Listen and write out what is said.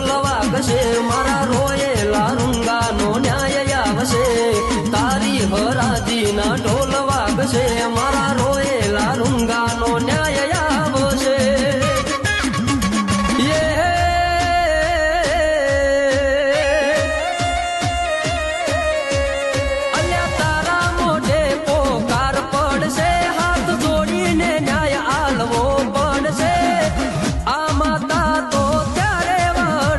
ઢોલ વાગશે મારા રોયેલા રૂંગાનો ન્યાય આવશે તારી હરાજીના ઢોલ વાગશે મારા